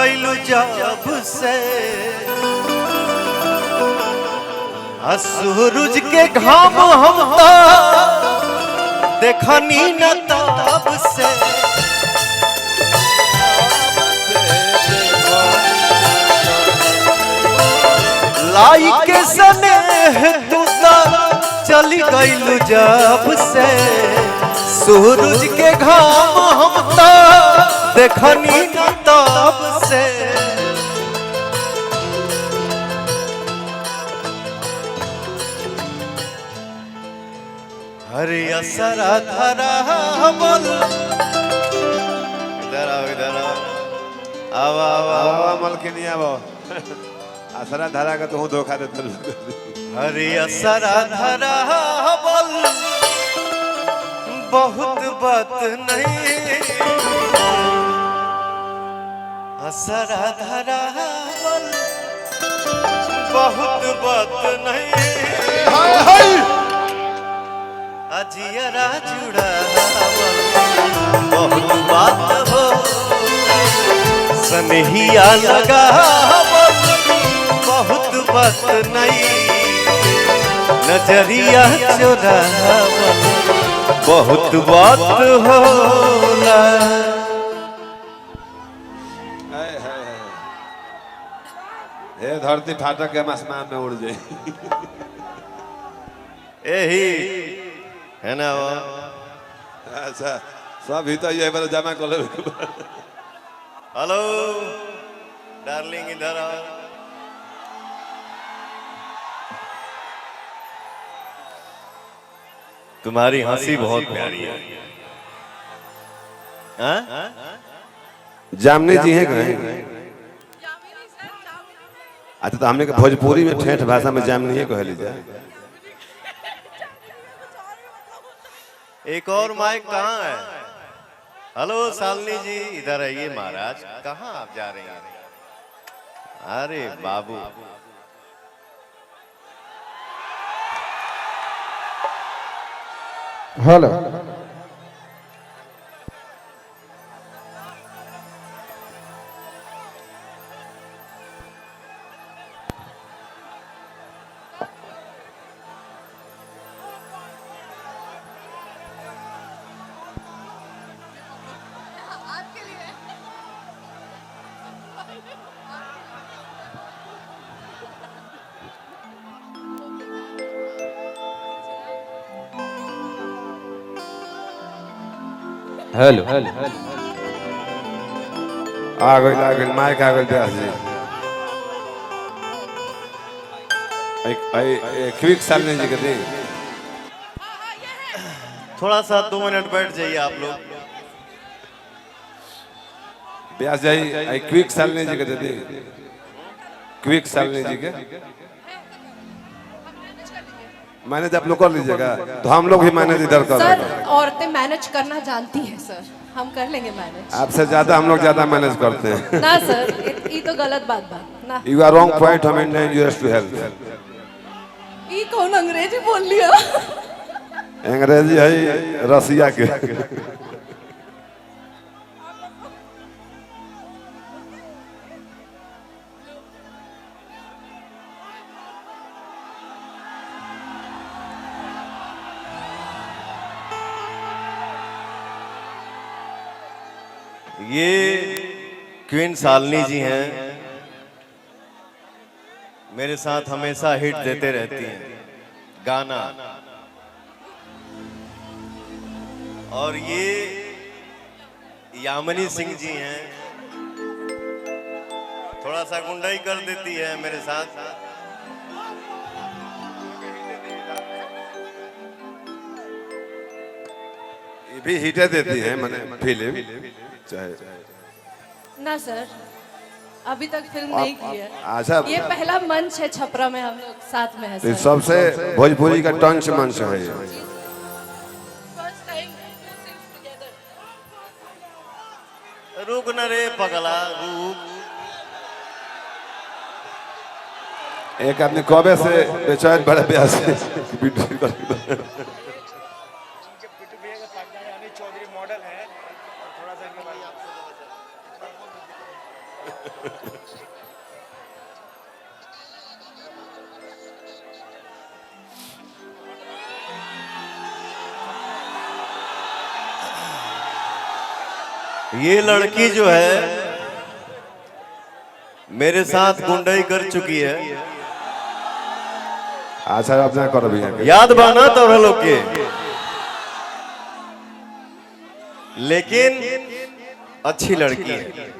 गइलू जब से सूरज के घाम हम तो देखनी न तब से लाई के स्नेह तू चली गइलू जब से सूरज के घाम हम तो देखनी न तब से हरे असरा धरा बोल इधर आओ आवा आवा आवा मलकिनी आवो असरा धरा का तू धोखा दे हरे असरा धरा बोल बहुत बात नहीं असरा धरा बोल बहुत बात नहीं अजियरा जुड़ा बहुत बात हो सनहिया लगा बहुत बात नहीं नजरिया चुरा बहुत बात होला हे धरती फाटक के आसमान में उड़ जाए यही है ना वो अच्छा सब ही तो ये बार जमा कर लो हेलो डार्लिंग इधर आओ तुम्हारी हंसी बहुत प्यारी है हाँ? जामनी जी हैं कहीं अच्छा तो हमने भोजपुरी में ठेठ भाषा में जामनी है कह लीजिए एक और माइक कहाँ है हेलो शालिनी जी इधर आइए महाराज कहाँ आप जा रहे हैं अरे बाबू हेलो हेलो आ गई माइक आ गई ब्यास जी एक क्विक शालिनी जी के दी थोड़ा सा 2 मिनट बैठ जाइए आप लोग ब्यास जी क्विक शालिनी जी के दे दी क्विक शालिनी जी के मैनेज आप लोग कर लीजिएगा तो हम लोग भी मैनेज इधर कर सर औरतें मैनेज करना जानती हैं सर हम कर लेंगे मैनेज आपसे ज्यादा हम लोग ज्यादा मैनेज करते हैं ना सर ये तो गलत बात ना यू आर रॉन्ग पॉइंट हम इंडियन यूएस टू हेल्प ये कौन अंग्रेजी बोल लिया अंग्रेजी है रसिया के ये क्वीन शालिनी जी हैं मेरे साथ हमेशा हिट देते रहती हैं गाना और ये यामिनी सिंह जी हैं थोड़ा सा गुंडाई कर देती है मेरे साथ ये भी हिटे देती है मैंने फिल्म चाहे ना सर अभी तक फिल्म नहीं की है अच्छा ये पहला मंच है छपरा में हम लोग साथ में है तो सर सबसे भोजपुरी का टंच मंच है रुक न रे पगला रुक एक आदमी कबे से बेचारे बड़ा ब्यास ये लड़की जो है मेरे साथ गुंडाई कर चुकी है। अच्छा अपना करो भैया याद बाना तो लोग के, लेकिन अच्छी लड़की है।